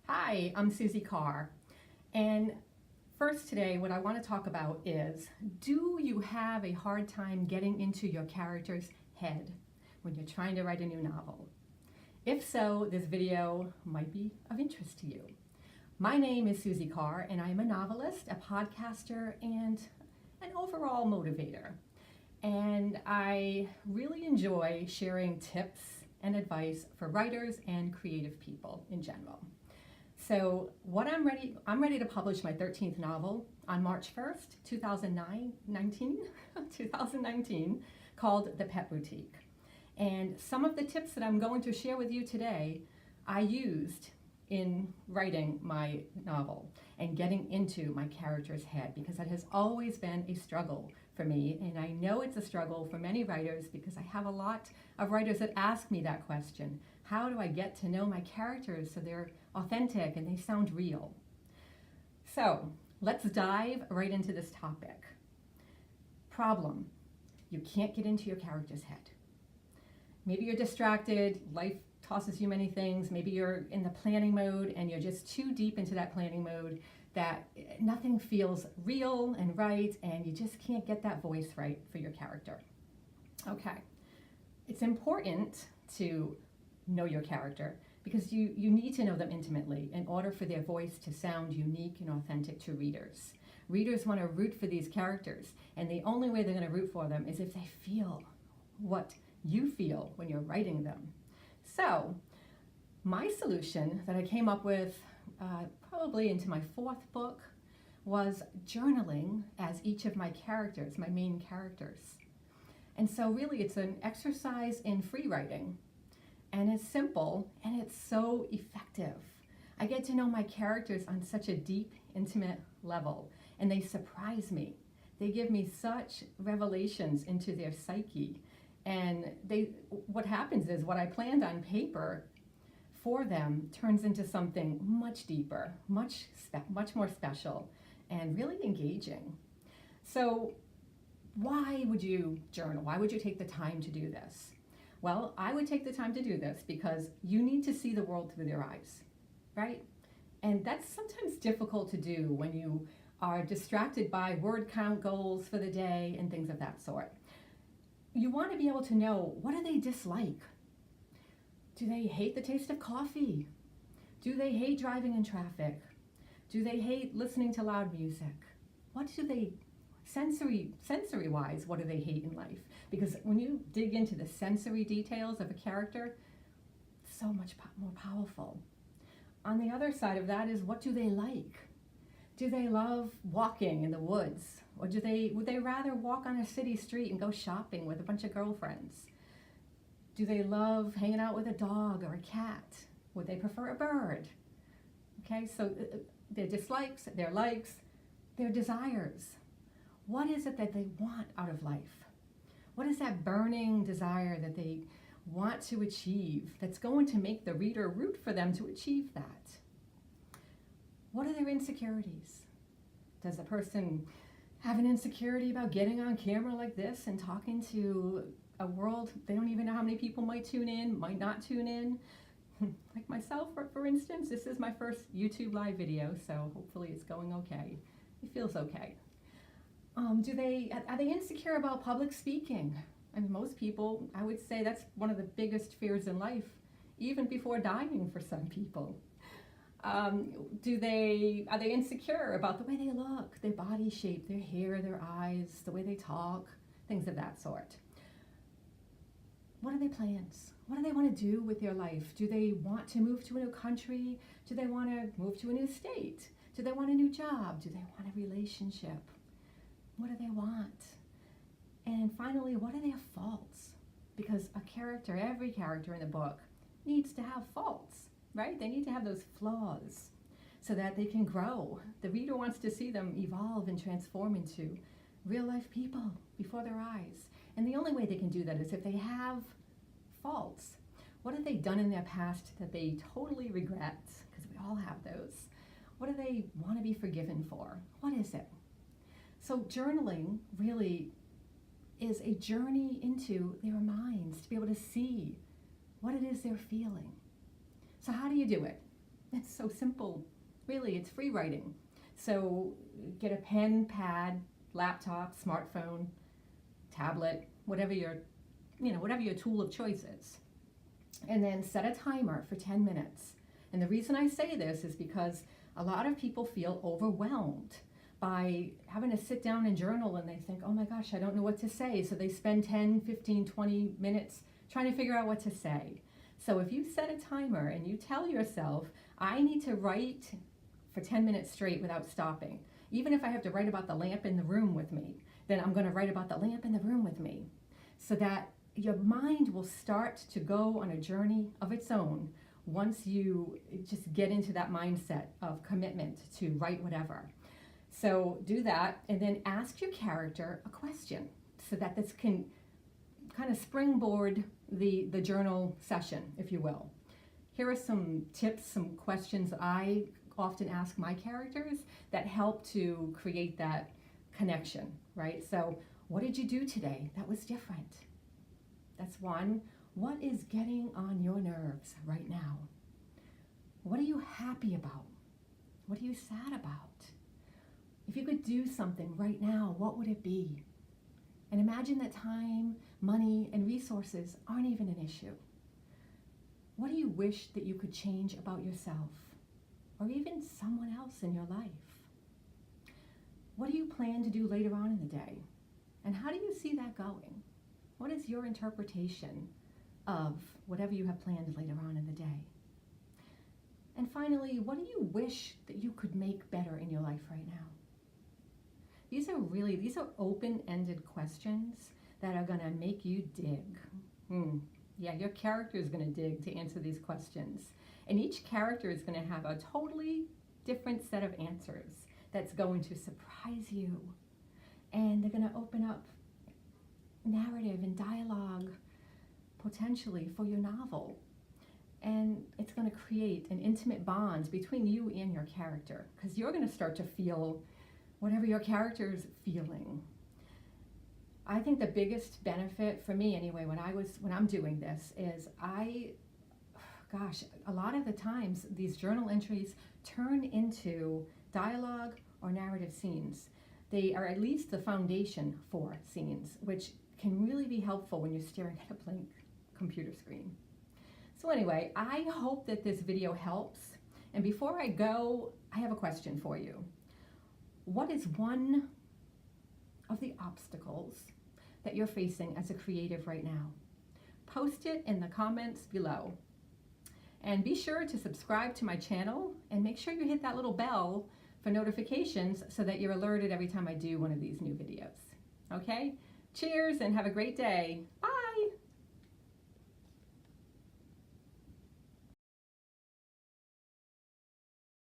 Hi, I'm Suzie Carr, and first today what I want to talk about is, do you have a hard time getting into your character's head when you're trying to write a new novel? If so, this video might be of interest to you. My name is Suzie Carr, and I am a novelist, a podcaster, and an overall motivator. And I really enjoy sharing tips and advice for writers and creative people in general. So I'm ready to publish my 13th novel on March 1st, 2019, called The Pet Boutique. And some of the tips that I'm going to share with you today, I used in writing my novel and getting into my character's head, because that has always been a struggle for me. And I know it's a struggle for many writers, because I have a lot of writers that ask me that question. How do I get to know my characters so they're authentic and they sound real? So let's dive right into this topic. Problem: you can't get into your character's head. Maybe you're distracted, life tosses you many things, maybe you're in the planning mode and you're just too deep into that planning mode that nothing feels real and right, and you just can't get that voice right for your character. Okay, it's important to know your character, because you need to know them intimately in order for their voice to sound unique and authentic to readers. Readers want to root for these characters, and the only way they're going to root for them is if they feel what you feel when you're writing them. So my solution that I came up with probably into my fourth book was journaling as each of my characters, my main characters. And so really it's an exercise in free writing. And it's simple, and it's so effective. I get to know my characters on such a deep, intimate level, and they surprise me. They give me such revelations into their psyche. And what happens is, what I planned on paper for them turns into something much deeper, much more special, and really engaging. So why would you journal? Why would you take the time to do this? Well, I would take the time to do this because you need to see the world through their eyes, right? And that's sometimes difficult to do when you are distracted by word count goals for the day and things of that sort. You want to be able to know, what do they dislike? Do they hate the taste of coffee? Do they hate driving in traffic? Do they hate listening to loud music? What do they sensory-wise, what do they hate in life? Because when you dig into the sensory details of a character, it's so much more powerful. On the other side of that is, what do they like? Do they love walking in the woods? Or would they rather walk on a city street and go shopping with a bunch of girlfriends? Do they love hanging out with a dog or a cat? Would they prefer a bird? Okay, so their dislikes, their likes, their desires. What is it that they want out of life? What is that burning desire that they want to achieve that's going to make the reader root for them to achieve that? What are their insecurities? Does the person have an insecurity about getting on camera like this and talking to a world they don't even know how many people might tune in, might not tune in? Like myself, for instance, this is my first YouTube live video, so hopefully it's going okay. It feels okay. Are they insecure about public speaking? I mean, most people, I would say that's one of the biggest fears in life, even before dying for some people. Are they insecure about the way they look, their body shape, their hair, their eyes, the way they talk, things of that sort? What are their plans? What do they want to do with their life? Do they want to move to a new country? Do they want to move to a new state? Do they want a new job? Do they want a relationship? What do they want? And finally, what are their faults? Because every character in the book needs to have faults, right? They need to have those flaws so that they can grow. The reader wants to see them evolve and transform into real life people before their eyes. And the only way they can do that is if they have faults. What have they done in their past that they totally regret? Because we all have those. What do they want to be forgiven for? What is it? So journaling really is a journey into their minds, to be able to see what it is they're feeling. So how do you do it? It's so simple. Really, it's free writing. So get a pen, pad, laptop, smartphone, tablet, whatever your tool of choice is. And then set a timer for 10 minutes. And the reason I say this is because a lot of people feel overwhelmed by having to sit down and journal, and they think, oh my gosh, I don't know what to say. So they spend 10, 15, 20 minutes trying to figure out what to say. So if you set a timer and you tell yourself, I need to write for 10 minutes straight without stopping. Even if I have to write about the lamp in the room with me, then I'm going to write about the lamp in the room with me, so that your mind will start to go on a journey of its own once you just get into that mindset of commitment to write whatever. So do that, and then ask your character a question so that this can kind of springboard the journal session, if you will. Here are some tips, some questions I often ask my characters that help to create that connection, right? So, what did you do today that was different? That's one. What is getting on your nerves right now? What are you happy about? What are you sad about? If you could do something right now, what would it be? And imagine that time, money, and resources aren't even an issue. What do you wish that you could change about yourself, or even someone else in your life? What do you plan to do later on in the day? And how do you see that going? What is your interpretation of whatever you have planned later on in the day? And finally, what do you wish that you could make better in your life right now? These are open-ended questions that are going to make you dig. Yeah, your character is going to dig to answer these questions. And each character is going to have a totally different set of answers that's going to surprise you. And they're going to open up narrative and dialogue, potentially, for your novel. And it's going to create an intimate bond between you and your character, because you're going to start to feel whatever your character is feeling. I think the biggest benefit for me, anyway, when I'm doing this is a lot of the times these journal entries turn into dialogue or narrative scenes. They are at least the foundation for scenes, which can really be helpful when you're staring at a blank computer screen. So anyway, I hope that this video helps. And before I go, I have a question for you. What is one of the obstacles that you're facing as a creative right now? Post it in the comments below. And be sure to subscribe to my channel and make sure you hit that little bell for notifications so that you're alerted every time I do one of these new videos. Okay? Cheers and have a great day. Bye!